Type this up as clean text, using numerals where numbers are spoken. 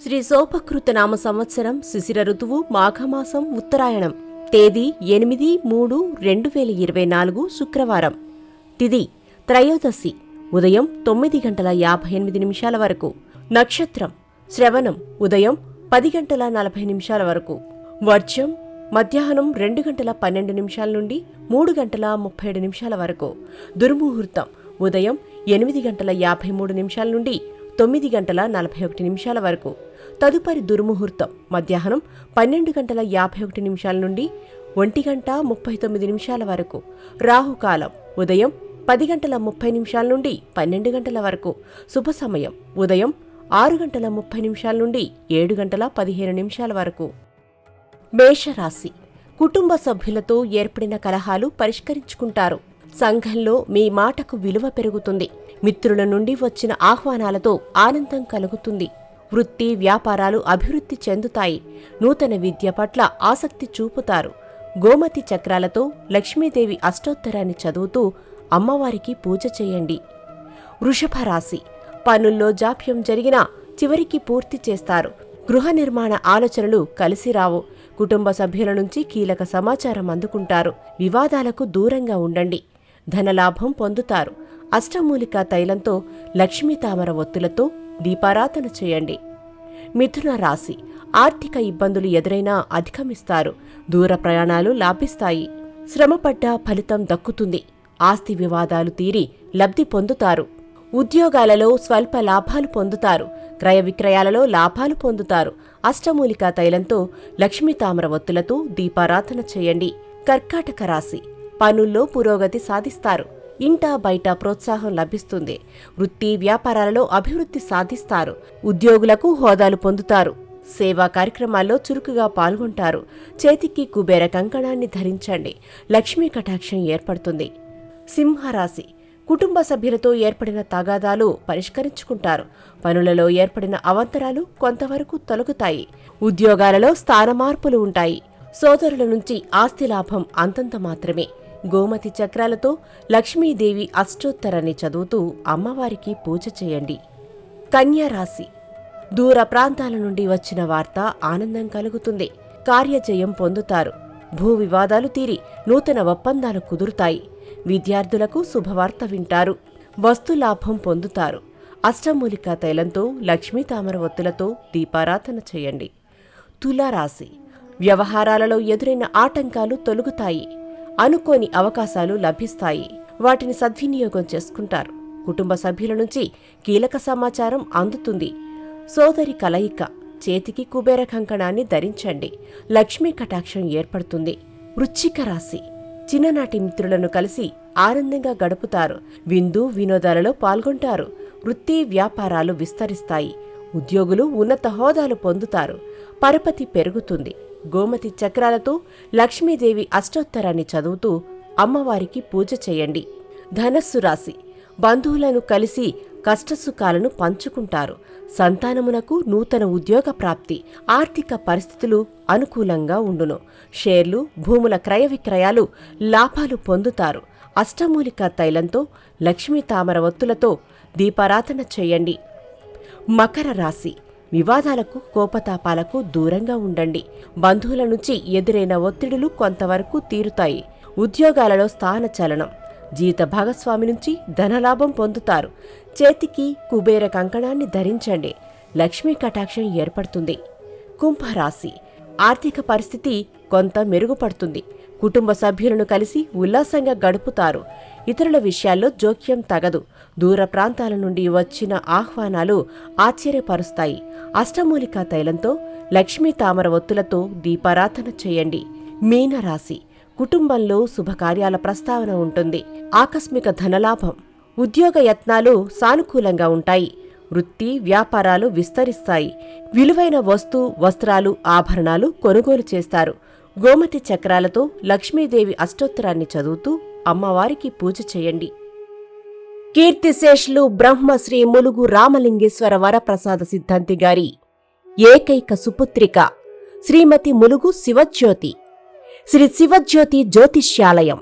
శ్రీ శోభకృత నామ సంవత్సరం శిశిర ఋతువు మాఘమాసం ఉత్తరాయణం. తేదీ 8-3-2024 శుక్రవారం. తిథి త్రయోదశి ఉదయం 9:58 వరకు. నక్షత్రం శ్రవణం ఉదయం 10:40 వరకు. వర్జం మధ్యాహ్నం 2:12 నుండి 3:37 వరకు. దుర్ముహూర్తం ఉదయం 8:53 నుండి 9:41 వరకు. తదుపరి దుర్ముహూర్తం మధ్యాహ్నం 12:51 నుండి 1:39 వరకు. రాహుకాలం ఉదయం 10:30 నుండి 12 వరకు. శుభ సమయం ఉదయం 6:30 నుండి 7:15 వరకు. మేషరాశి కుటుంబ సభ్యులతో ఏర్పడిన కలహాలు పరిష్కరించుకుంటారు. సంఘంలో మీ మాటకు విలువ పెరుగుతుంది. మిత్రుల నుండి వచ్చిన ఆహ్వానాలతో ఆనందం కలుగుతుంది. వృత్తి వ్యాపారాలు అభివృద్ధి చెందుతాయి. నూతన విద్య పట్ల ఆసక్తి చూపుతారు. గోమతి చక్రాలతో లక్ష్మీదేవి అష్టోత్తరాన్ని చదువుతూ అమ్మవారికి పూజ చేయండి. వృషభ రాశి పనుల్లో జాప్యం జరిగినా చివరికి పూర్తి చేస్తారు. గృహ నిర్మాణ ఆలోచనలు కలిసిరావు. కుటుంబ సభ్యుల నుంచి కీలక సమాచారం అందుకుంటారు. వివాదాలకు దూరంగా ఉండండి. ధనలాభం పొందుతారు. అష్టమూలికా తైలంతో లక్ష్మీ తామర ఒత్తులతో దీపారాధన చేయండి. మిథున రాశి ఆర్థిక ఇబ్బందులు ఎదురైనా అధిగమిస్తారు. దూర ప్రయాణాలు లాభిస్తాయి. శ్రమపడ్డ ఫలితం దక్కుతుంది. ఆస్తి వివాదాలు తీరి లబ్ధి పొందుతారు. ఉద్యోగాలలో స్వల్ప లాభాలు పొందుతారు. క్రయ విక్రయాలలో లాభాలు పొందుతారు. అష్టమూలికా తైలంతో లక్ష్మీ తామర ఒత్తులతో దీపారాధన చేయండి. కర్కాటక రాశి పనుల్లో పురోగతి సాధిస్తారు. ఇంటా బయట ప్రోత్సాహం లభిస్తుంది. వృత్తి వ్యాపారాలలో అభివృద్ధి సాధిస్తారు. ఉద్యోగులకు హోదాలు పొందుతారు. సేవా కార్యక్రమాల్లో చురుకుగా పాల్గొంటారు. చేతికి కుబేర కంకణాన్ని ధరించండి. లక్ష్మీ కటాక్షం ఏర్పడుతుంది. సింహరాశి కుటుంబ సభ్యులతో ఏర్పడిన తగాదాలు పరిష్కరించుకుంటారు. పనులలో ఏర్పడిన అవాంతరాలు కొంతవరకు తొలగుతాయి. ఉద్యోగాలలో స్థానమార్పులు ఉంటాయి. సోదరుల నుంచి ఆస్తి లాభం అంతంత మాత్రమే. గోమతి చక్రాలతో లక్ష్మీదేవి అష్టోత్తరాన్ని చదువుతూ అమ్మవారికి పూజ చేయండి. కన్యా రాశి దూర ప్రాంతాల నుండి వచ్చిన వార్త ఆనందం కలుగుతుంది. కార్యజయం పొందుతారు. భూ వివాదాలు తీరి నూతన ఒప్పందాలు కుదురుతాయి. విద్యార్థులకు శుభవార్త వింటారు. వస్తులాభం పొందుతారు. అష్టమూలికా తైలంతో లక్ష్మీ తామర ఒత్తులతో దీపారాధన చేయండి. తులారాశి వ్యవహారాలలో ఎదురైన ఆటంకాలు తొలగుతాయి. అనుకోని అవకాశాలు లభిస్తాయి. వాటిని సద్వినియోగం చేసుకుంటారు. కుటుంబ సభ్యుల నుంచి కీలక సమాచారం అందుతుంది. సోదరి కలయిక చేతికి కుబేర కంకణాన్ని ధరించండి. లక్ష్మీ కటాక్షం ఏర్పడుతుంది. వృశ్చిక రాశి చిన్ననాటి మిత్రులను కలిసి ఆనందంగా గడుపుతారు. విందు వినోదాలలో పాల్గొంటారు. వృత్తి వ్యాపారాలు విస్తరిస్తాయి. ఉద్యోగులు ఉన్నత హోదాలు పొందుతారు. పరపతి పెరుగుతుంది. గోమతి చక్రాలతో లక్ష్మీదేవి అష్టోత్తరాన్ని చదువుతూ అమ్మవారికి పూజ చేయండి. ధనస్సు రాశి బంధువులను కలిసి కష్టసుఖాలను పంచుకుంటారు. సంతానమునకు నూతన ఉద్యోగ ప్రాప్తి. ఆర్థిక పరిస్థితులు అనుకూలంగా ఉండును. షేర్లు భూముల క్రయ విక్రయాలు లాభాలు పొందుతారు. అష్టమూలికా తైలంతో లక్ష్మీ తామర ఒత్తులతో దీపారాధన చేయండి. మకర రాశి వివాదాలకు కోపతాపాలకు దూరంగా ఉండండి. బంధువుల నుంచి ఎదురైన ఒత్తిడులు కొంతవరకు తీరుతాయి. ఉద్యోగాలలో స్థానచలనం. జీవిత భాగస్వామి నుంచి ధనలాభం పొందుతారు. చేతికి కుబేర కంకణాన్ని ధరించండి. లక్ష్మీ కటాక్షం ఏర్పడుతుంది. కుంభరాశి ఆర్థిక పరిస్థితి కొంత మెరుగుపడుతుంది. కుటుంబ సభ్యులను కలిసి ఉల్లాసంగా గడుపుతారు. ఇతరుల విషయాల్లో జోక్యం తగదు. దూర ప్రాంతాల నుండి వచ్చిన ఆహ్వానాలు ఆశ్చర్యపరుస్తాయి. అష్టమూలికా తైలంతో లక్ష్మీ తామర ఒత్తులతో దీపారాధన చేయండి. మీనరాశి కుటుంబంలో శుభకార్యాల ప్రస్తావన ఉంటుంది. ఆకస్మిక ధనలాభం. ఉద్యోగ యత్నాలు సానుకూలంగా ఉంటాయి. వృత్తి వ్యాపారాలు విస్తరిస్తాయి. విలువైన వస్త్రాలు ఆభరణాలు కొనుగోలు చేస్తారు. గోమతి చక్రాలతో లక్ష్మీదేవి అష్టోత్తరాన్ని చదువుతూ అమ్మవారికి పూజ చేయండి. కీర్తిశేషులు బ్రహ్మశ్రీ ములుగు రామలింగేశ్వర వరప్రసాద సిద్ధాంతి గారి ఏకైక సుపుత్రిక శ్రీమతి ములుగు శివజ్యోతి. శ్రీ శివజ్యోతి జ్యోతిష్యాలయం